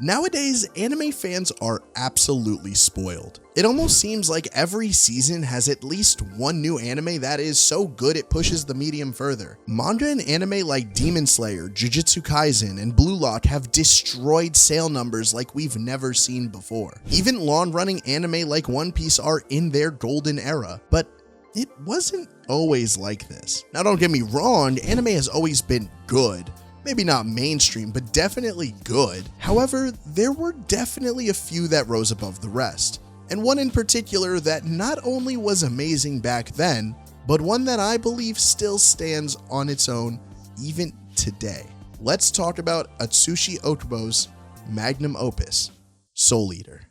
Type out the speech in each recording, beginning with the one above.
Nowadays, anime fans are absolutely spoiled. It almost seems like every season has at least one new anime that is so good it pushes the medium further. Manga and anime like Demon Slayer, Jujutsu Kaisen, and Blue Lock have destroyed sale numbers like we've never seen before. Even long-running anime like One Piece are in their golden era, but it wasn't always like this. Now don't get me wrong, anime has always been good. Maybe not mainstream, but definitely good. However, there were definitely a few that rose above the rest, and one in particular that not only was amazing back then, but one that I believe still stands on its own even today. Let's talk about Atsushi Otomo's magnum opus, Soul Eater.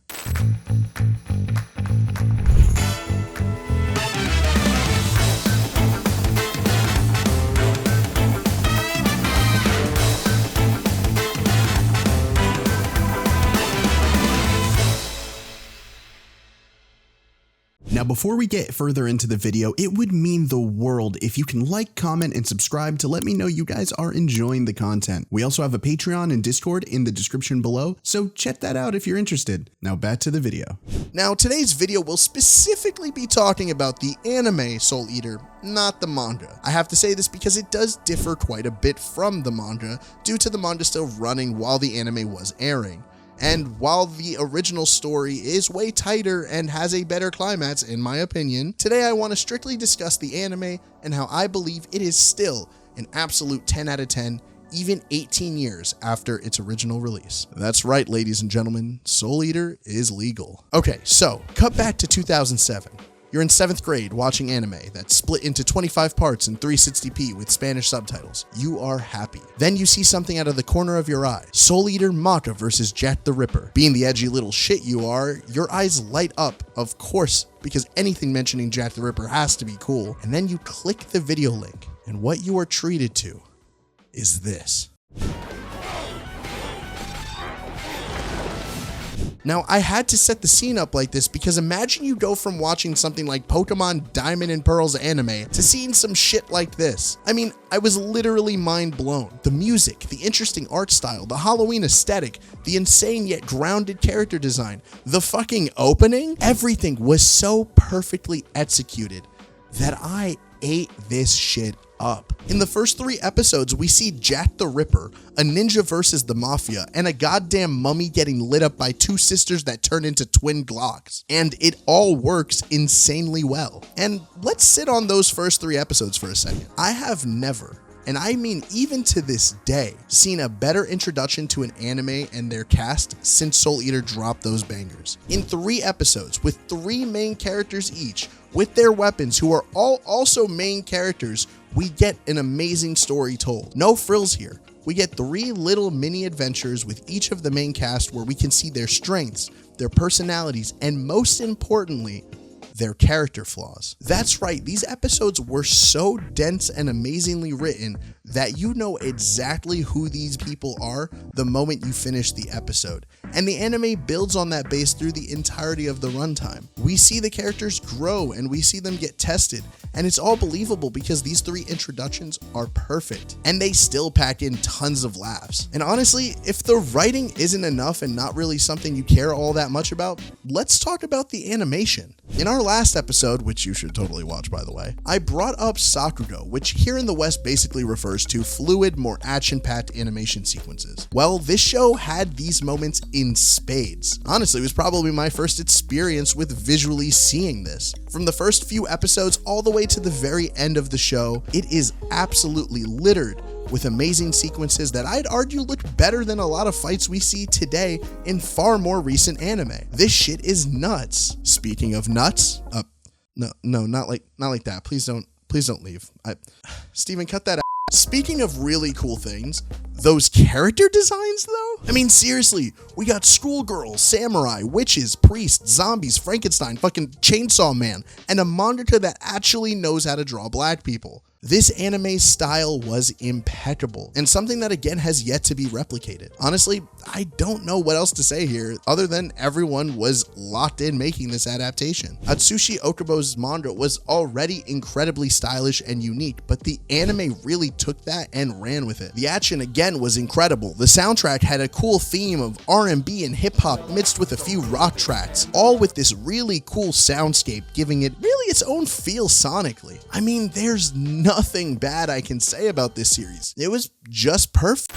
Now, before we get further into the video, it would mean the world if you can like, comment, and subscribe to let me know you guys are enjoying the content. We also have a Patreon and Discord in the description below, so check that out if you're interested. Now back to the video. Now, today's video will specifically be talking about the anime Soul Eater, not the manga. I have to say this because it does differ quite a bit from the manga, due to the manga still running while the anime was airing. And while the original story is way tighter and has a better climax in my opinion, today I want to strictly discuss the anime and how I believe it is still an absolute 10 out of 10, even 18 years after its original release. That's right, ladies and gentlemen, Soul Eater is legal. Okay, so cut back to 2007. You're in 7th grade watching anime that's split into 25 parts in 360p with Spanish subtitles. You are happy. Then you see something out of the corner of your eye. Soul Eater Maka versus Jack the Ripper. Being the edgy little shit you are, your eyes light up, of course, because anything mentioning Jack the Ripper has to be cool. And then you click the video link, and what you are treated to is this. Now, I had to set the scene up like this because imagine you go from watching something like Pokemon Diamond and Pearl's anime to seeing some shit like this. I mean, I was literally mind blown. The music, the interesting art style, the Halloween aesthetic, the insane yet grounded character design, the fucking opening, everything was so perfectly executed that I ate this shit up. In the first 3 episodes, we see Jack the Ripper, a ninja versus the mafia, and a goddamn mummy getting lit up by 2 sisters that turn into twin Glocks. And it all works insanely well. And let's sit on those first 3 episodes for a second. I have never, and I mean even to this day, seen a better introduction to an anime and their cast since Soul Eater dropped those bangers. In 3 episodes, with 3 main characters each, with their weapons, who are all also main characters, we get an amazing story told. No frills here. We get 3 little mini adventures with each of the main cast where we can see their strengths, their personalities, and most importantly, their character flaws. That's right, these episodes were so dense and amazingly written that you know exactly who these people are the moment you finish the episode. And the anime builds on that base through the entirety of the runtime. We see the characters grow and we see them get tested, and it's all believable because these 3 introductions are perfect, and they still pack in tons of laughs. And honestly, if the writing isn't enough and not really something you care all that much about, let's talk about the animation. In our last episode, which you should totally watch by the way, I brought up Sakugo, which here in the West basically refers to fluid, more action-packed animation sequences. Well, this show had these moments in spades. Honestly, it was probably my first experience with visually seeing this. From the first few episodes all the way to the very end of the show, it is absolutely littered with amazing sequences that I'd argue look better than a lot of fights we see today in far more recent anime. This shit is nuts. Speaking of nuts, no, not like that. Please don't leave. Steven, cut that out. Speaking of really cool things, those character designs though? I mean, seriously, we got schoolgirls, samurai, witches, priests, zombies, Frankenstein, fucking Chainsaw Man, and a mangaka that actually knows how to draw black people. This anime's style was impeccable, and something that again has yet to be replicated. Honestly, I don't know what else to say here other than everyone was locked in making this adaptation. Atsushi Okubo's manga was already incredibly stylish and unique, but the anime really took that and ran with it. The action again was incredible. The soundtrack had a cool theme of R&B and hip hop mixed with a few rock tracks, all with this really cool soundscape, giving it really its own feel sonically. I mean, there's nothing bad I can say about this series. It was just perfect.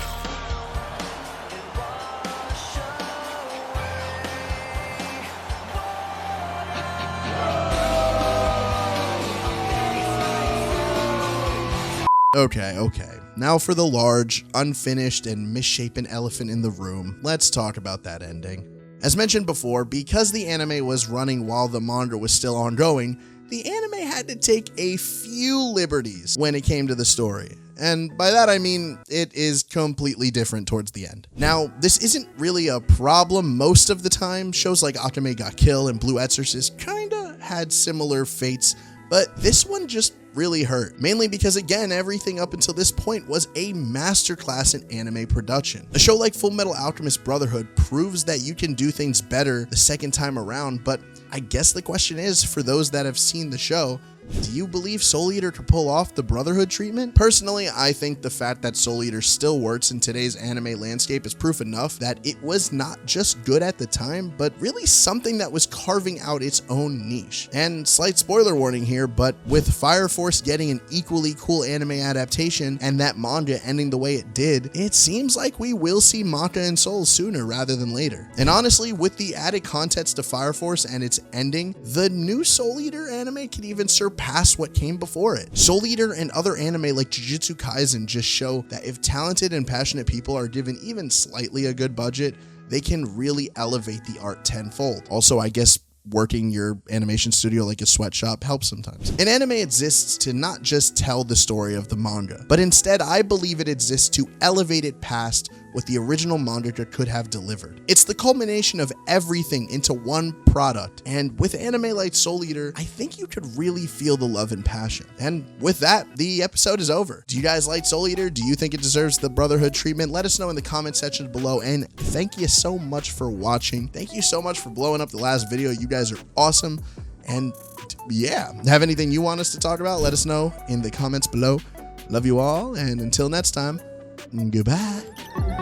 Okay. Now for the large, unfinished, and misshapen elephant in the room. Let's talk about that ending. As mentioned before, because the anime was running while the manga was still ongoing, the anime had to take a few liberties when it came to the story. And by that I mean it is completely different towards the end. Now, this isn't really a problem most of the time. Shows like Akame ga Kill and Blue Exorcist kinda had similar fates, but this one just really hurt, mainly because again, everything up until this point was a masterclass in anime production. A show like Full Metal Alchemist Brotherhood proves that you can do things better the second time around, but I guess the question is, for those that have seen the show, do you believe Soul Eater could pull off the Brotherhood treatment? Personally, I think the fact that Soul Eater still works in today's anime landscape is proof enough that it was not just good at the time, but really something that was carving out its own niche. And slight spoiler warning here, but with Fire Force getting an equally cool anime adaptation and that manga ending the way it did, it seems like we will see Maka and Soul sooner rather than later. And honestly, with the added context to Fire Force and its ending, the new Soul Eater anime can even surpass what came before it. Soul Eater and other anime like Jujutsu Kaisen just show that if talented and passionate people are given even slightly a good budget, they can really elevate the art tenfold. Also, I guess working your animation studio like a sweatshop helps sometimes. An anime exists to not just tell the story of the manga, but instead I believe it exists to elevate it past what the original mangaka could have delivered. It's the culmination of everything into one product, and with anime like Soul Eater, I think you could really feel the love and passion. And with that, the episode is over. Do you guys like Soul Eater? Do you think it deserves the Brotherhood treatment? Let us know in the comment section below, and thank you so much for watching. Thank you so much for blowing up the last video. You guys are awesome, and yeah, have anything you want us to talk about? Let us know in the comments below. Love you all, and until next time, goodbye.